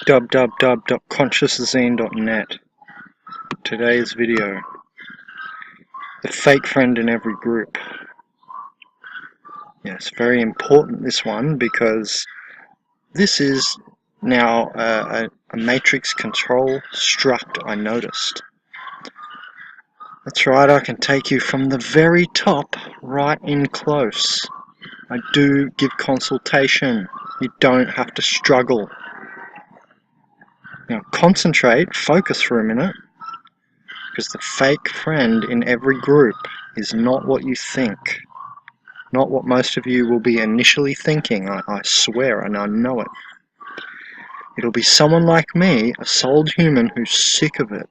www.consciousazine.net. Today's video: the fake friend in every group. Yes, very important, this one, because this is now a matrix control struct. I noticed. That's right, I can take you from the very top right in close. I do give consultation. You don't have to struggle. Now concentrate, focus for a minute, because the fake friend in every group is not what you think. Not what most of you will be initially thinking, I swear, and I know it. It'll be someone like me, a souled human who's sick of it,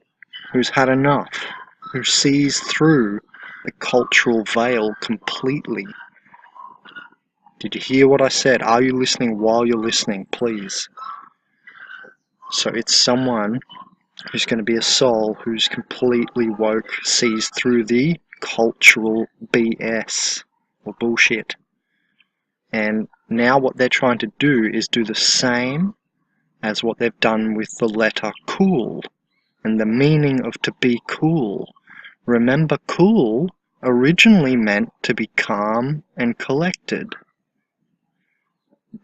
who's had enough, who sees through the cultural veil completely. Did you hear what I said? Are you listening while you're listening, please? So it's someone who's going to be a soul who's completely woke, sees through the cultural BS or bullshit. And now what they're trying to do is do the same as what they've done with the letter cool and the meaning of to be cool. Remember, cool originally meant to be calm and collected.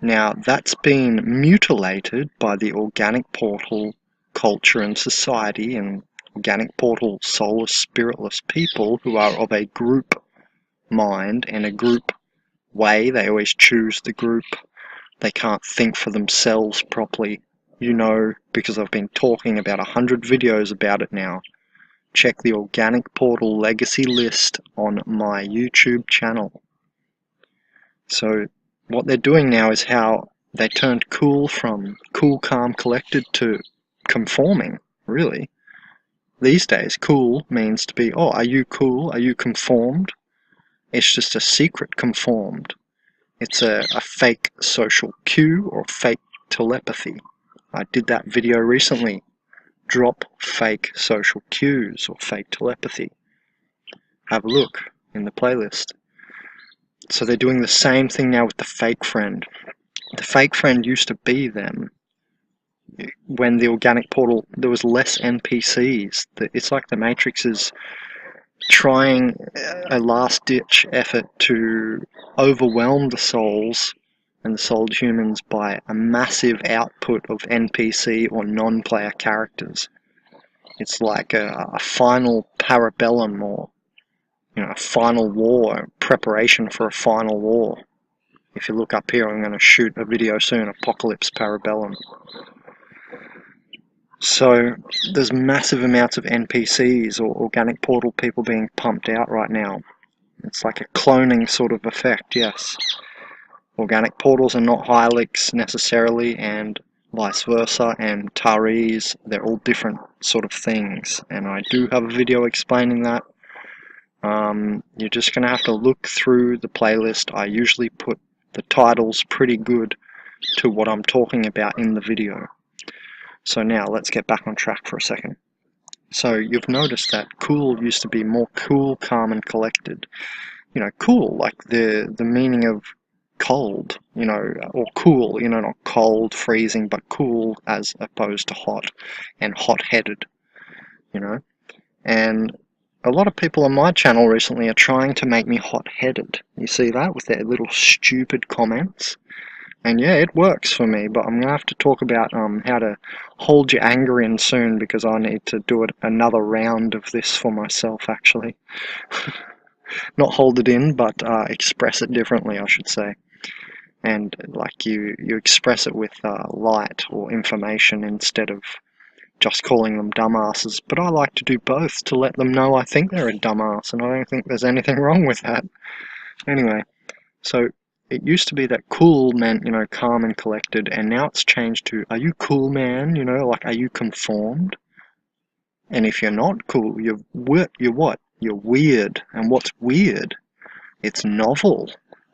Now that's been mutilated by the organic portal culture and society and organic portal soulless spiritless people who are of a group mind and a group way. They always choose the group. They can't think for themselves properly. You know, because I've been talking about 100 videos about it now. Check the organic portal legacy list on my YouTube channel. So what they're doing now is how they turned cool from cool, calm, collected to conforming, really. These days, cool means to be, oh, are you cool? Are you conformed? It's just a secret conformed. It's a fake social cue or fake telepathy. I did that video recently. Drop fake social cues or fake telepathy. Have a look in the playlist. So they're doing the same thing now with the fake friend. The fake friend used to be them. When the organic portal, there was less NPCs. It's like the Matrix is trying a last-ditch effort to overwhelm the souls and the souled humans by a massive output of NPC or non-player characters. It's like a final parabellum, or a final war, preparation for a final war. If you look up here, I'm going to shoot a video soon, Apocalypse Parabellum. So there's massive amounts of NPCs or organic portal people being pumped out right now. It's like a cloning sort of effect, yes. Organic portals are not Hylics necessarily, and vice versa, and Taris, they're all different sort of things. And I do have a video explaining that. You're just going to have to look through the playlist. I usually put the titles pretty good to what I'm talking about in the video. So now let's get back on track for a second. So you've noticed that cool used to be more cool, calm and collected. Cool, like the meaning of cold, or cool, not cold, freezing, but cool as opposed to hot, and hot-headed, and a lot of people on my channel recently are trying to make me hot-headed. You see that with their little stupid comments? And yeah, it works for me, but I'm going to have to talk about how to hold your anger in soon, because I need to do another round of this for myself, actually. Not hold it in, but express it differently, I should say. And like you express it with light or information instead of just calling them dumbasses. But I like to do both to let them know I think they're a dumbass, and I don't think there's anything wrong with that. Anyway, so it used to be that cool meant, calm and collected, and now it's changed to, are you cool, man? Like, are you conformed? And if you're not cool, you're what? You're weird. And what's weird? It's novel.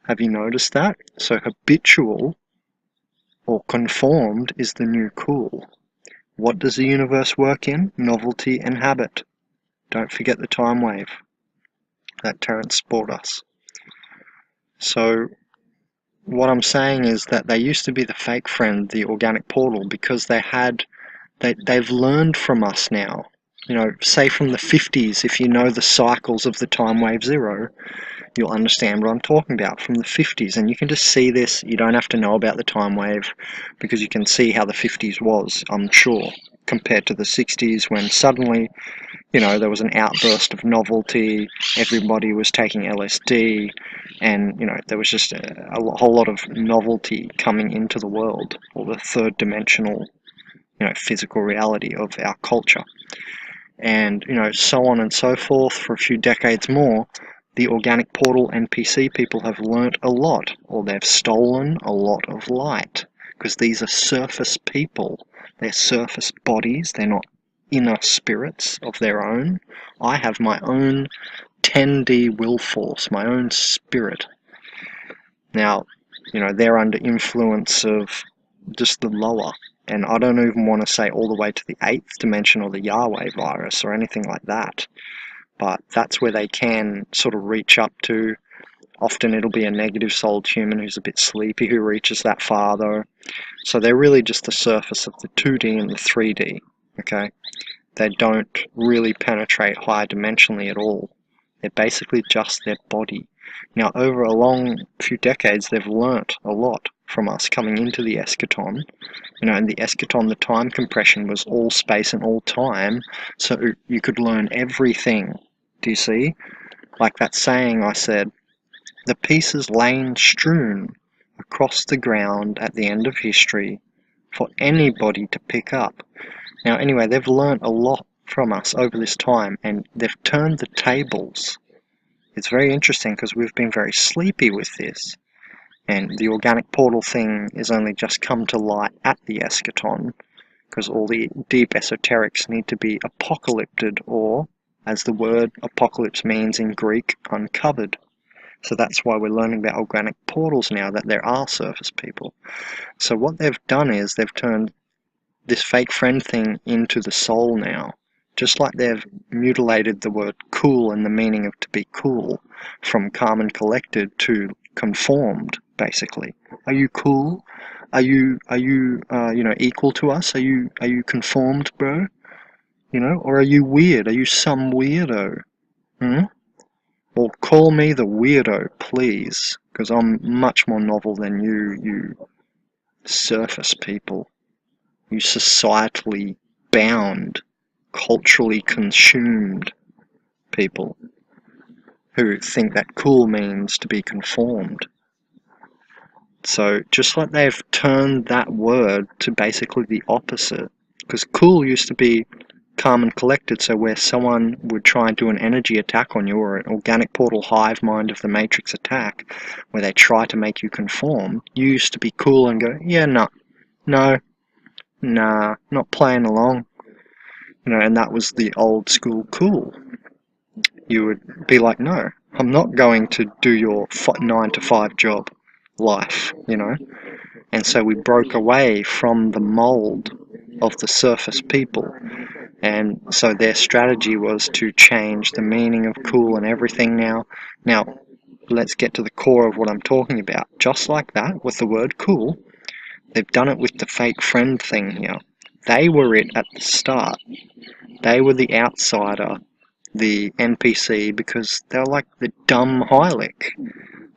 Have you noticed that? So habitual or conformed is the new cool. What does the universe work in? Novelty and habit. Don't forget the time wave that Terence brought us. So what I'm saying is that they used to be the fake friend, the organic portal, because they've learned from us now. You know, say from the 50s, if you know the cycles of the time wave zero, you'll understand what I'm talking about from the 50s. And you can just see this. You don't have to know about the time wave because you can see how the 50s was, I'm sure, compared to the 60s when suddenly, you know, there was an outburst of novelty, everybody was taking LSD, and, you know, there was just a whole lot of novelty coming into the world, or the third dimensional, you know, physical reality of our culture. And, you know, so on and so forth for a few decades more. The organic portal NPC people have learnt a lot, or they've stolen a lot of light, because these are surface people. They're surface bodies, they're not inner spirits of their own. I have my own 10D will force, my own spirit. Now, you know, they're under influence of just the lower, and I don't even want to say all the way to the 8th dimension or the Yahweh virus or anything like that, but that's where they can sort of reach up to. Often it'll be a negative souled human who's a bit sleepy who reaches that far though. So they're really just the surface of the 2D and the 3D, okay? They don't really penetrate higher dimensionally at all. They're basically just their body. Now, over a long few decades, they've learnt a lot from us coming into the eschaton. You know, in the eschaton, the time compression was all space and all time, so you could learn everything. Do you see? Like that saying I said, the pieces lain strewn across the ground at the end of history for anybody to pick up. Now, anyway, they've learnt a lot from us over this time, and they've turned the tables. It's very interesting because we've been very sleepy with this, and the organic portal thing has only just come to light at the eschaton, because all the deep esoterics need to be apocalypted, or, as the word apocalypse means in Greek, uncovered. So that's why we're learning about organic portals now, that there are surface people. So what they've done is they've turned this fake friend thing into the soul now. Just like they've mutilated the word cool and the meaning of to be cool from calm and collected to conformed, basically. Are you cool? Are you you know, equal to us? Are you conformed, bro? You know, or are you weird? Are you some weirdo? Well, call me the weirdo, please, because I'm much more novel than you surface people. You societally bound, culturally consumed people who think that cool means to be conformed. So just like they've turned that word to basically the opposite, because cool used to be calm and collected, so where someone would try and do an energy attack on you, or an organic portal hive mind of the matrix attack, where they try to make you conform, you used to be cool and go, yeah, no, nah, not playing along. You know, and that was the old school cool. You would be like, no, I'm not going to do your 9 to 5 job life, you know. And so we broke away from the mold of the surface people. And so their strategy was to change the meaning of cool and everything now. Now, let's get to the core of what I'm talking about. Just like that, with the word cool, they've done it with the fake friend thing here. They were it at the start. They were the outsider, the NPC, because they're like the dumb Hylic.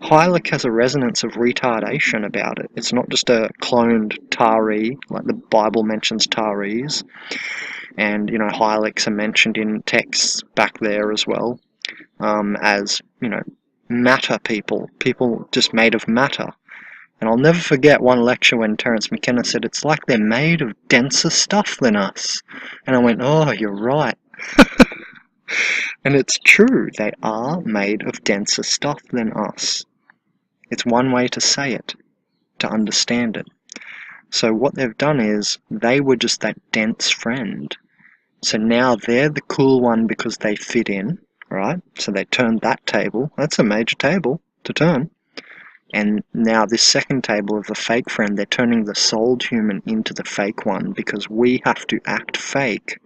Hylic has a resonance of retardation about it. It's not just a cloned Tari, like the Bible mentions Taris, and, you know, Hylics are mentioned in texts back there as well, as, you know, matter people just made of matter. And I'll never forget one lecture when Terence McKenna said, it's like they're made of denser stuff than us. And I went, oh, you're right. And it's true, they are made of denser stuff than us. It's one way to say it, to understand it. So what they've done is, they were just that dense friend. So now they're the cool one because they fit in, right? So they turned that table. That's a major table to turn. And now this second table of the fake friend, they're turning the souled human into the fake one, because we have to act fake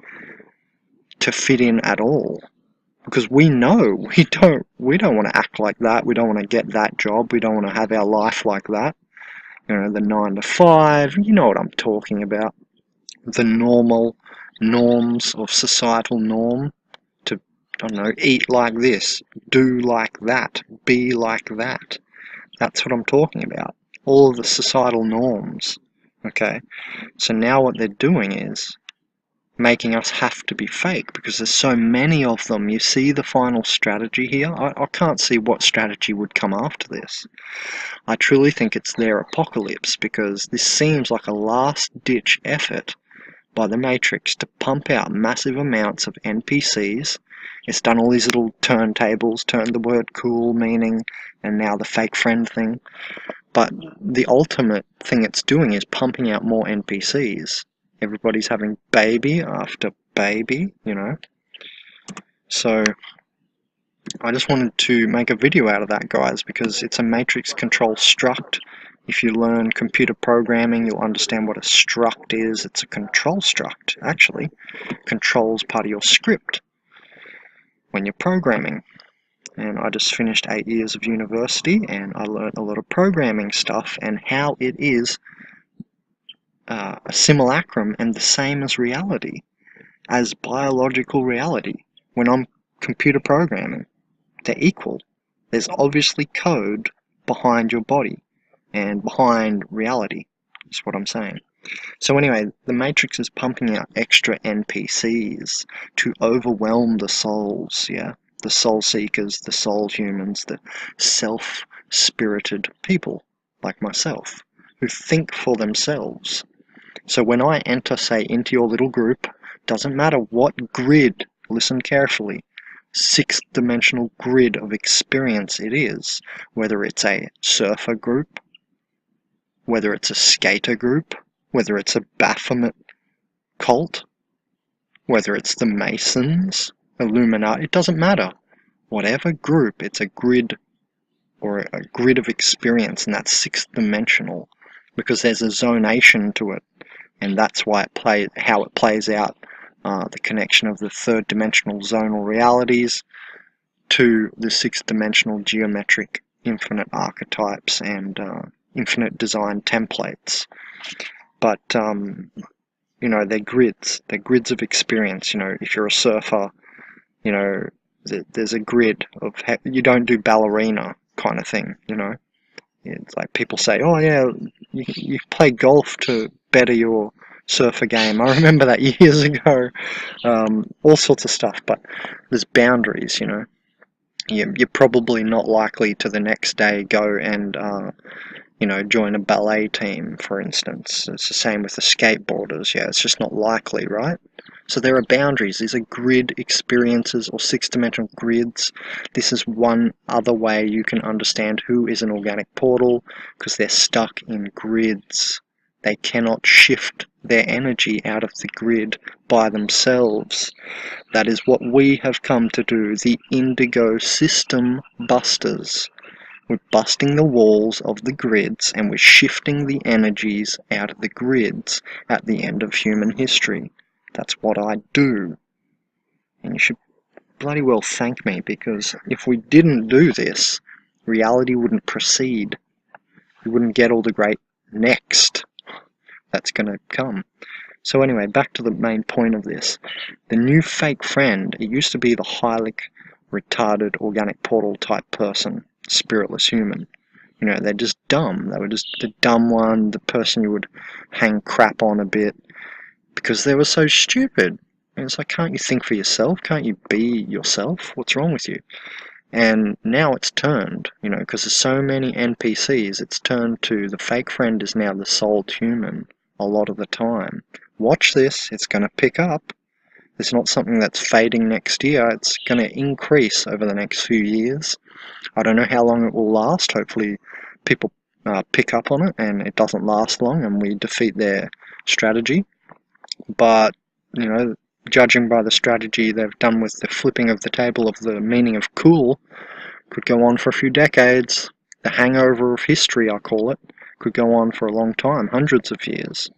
to fit in at all. Because we know we don't want to act like that. We don't want to get that job. We don't want to have our life like that. You know, the 9 to 5. You know what I'm talking about. The norms of societal norm to, I don't know, eat like this, do like that, be like that. That's what I'm talking about. All of the societal norms. Okay, so now what they're doing is making us have to be fake because there's so many of them. You see the final strategy here? I can't see what strategy would come after this. I truly think it's their apocalypse because this seems like a last-ditch effort by the Matrix to pump out massive amounts of NPCs. It's done all these little turntables, turned the word cool meaning, and now the fake friend thing. But the ultimate thing it's doing is pumping out more NPCs. Everybody's having baby after baby, you know. So I just wanted to make a video out of that, guys, because it's a matrix control struct. If you learn computer programming, you'll understand what a struct is. It's a control struct, actually. Controls part of your script when you're programming. And I just finished 8 years of university, and I learned a lot of programming stuff and how it is a simulacrum and the same as reality, as biological reality. When I'm computer programming, they're equal. There's obviously code behind your body and behind reality, is what I'm saying. So anyway, the Matrix is pumping out extra NPCs to overwhelm the souls, yeah? The soul seekers, the soul humans, the self-spirited people like myself who think for themselves. So when I enter, say, into your little group, doesn't matter what grid, listen carefully, sixth dimensional grid of experience it is, whether it's a surfer group, whether it's a skater group, whether it's a Baphomet cult, whether it's the Masons, Illuminati, it doesn't matter. Whatever group, it's a grid or a grid of experience, and that's sixth dimensional because there's a zonation to it, and that's why how it plays out, the connection of the third dimensional zonal realities to the sixth dimensional geometric infinite archetypes and infinite design templates. But you know, they're grids of experience. You know, if you're a surfer, you know, there's a grid of you don't do ballerina kind of thing, you know. It's like people say, oh yeah, you play golf to better your surfer game. I remember that years ago. All sorts of stuff, but there's boundaries, you know. You're probably not likely to the next day go and you know, join a ballet team, for instance. It's the same with the skateboarders. Yeah, it's just not likely, right? So there are boundaries. These are grid experiences or six-dimensional grids. This is one other way you can understand who is an organic portal, because they're stuck in grids. They cannot shift their energy out of the grid by themselves. That is what we have come to do, the Indigo System Busters. We're busting the walls of the grids and we're shifting the energies out of the grids at the end of human history. That's what I do. And you should bloody well thank me, because if we didn't do this, reality wouldn't proceed. We wouldn't get all the great next that's going to come. So anyway, back to the main point of this. The new fake friend, it used to be the highly retarded organic portal type person, spiritless human. You know, they're just dumb. They were just the dumb one, the person you would hang crap on a bit because they were so stupid. And it's like, can't you think for yourself? Can't you be yourself? What's wrong with you? And now it's turned, you know, because there's so many NPCs, it's turned to the fake friend is now the souled human a lot of the time. Watch this, it's going to pick up. It's not something that's fading next year, it's going to increase over the next few years. I don't know how long it will last. Hopefully people pick up on it and it doesn't last long and we defeat their strategy. But, you know, judging by the strategy they've done with the flipping of the table of the meaning of cool, could go on for a few decades. The hangover of history, I call it, could go on for a long time, hundreds of years.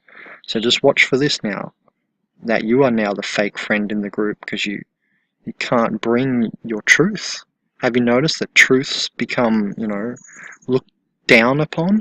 So just watch for this now, that you are now the fake friend in the group because you You can't bring your truth. Have you noticed that truths become, looked down upon?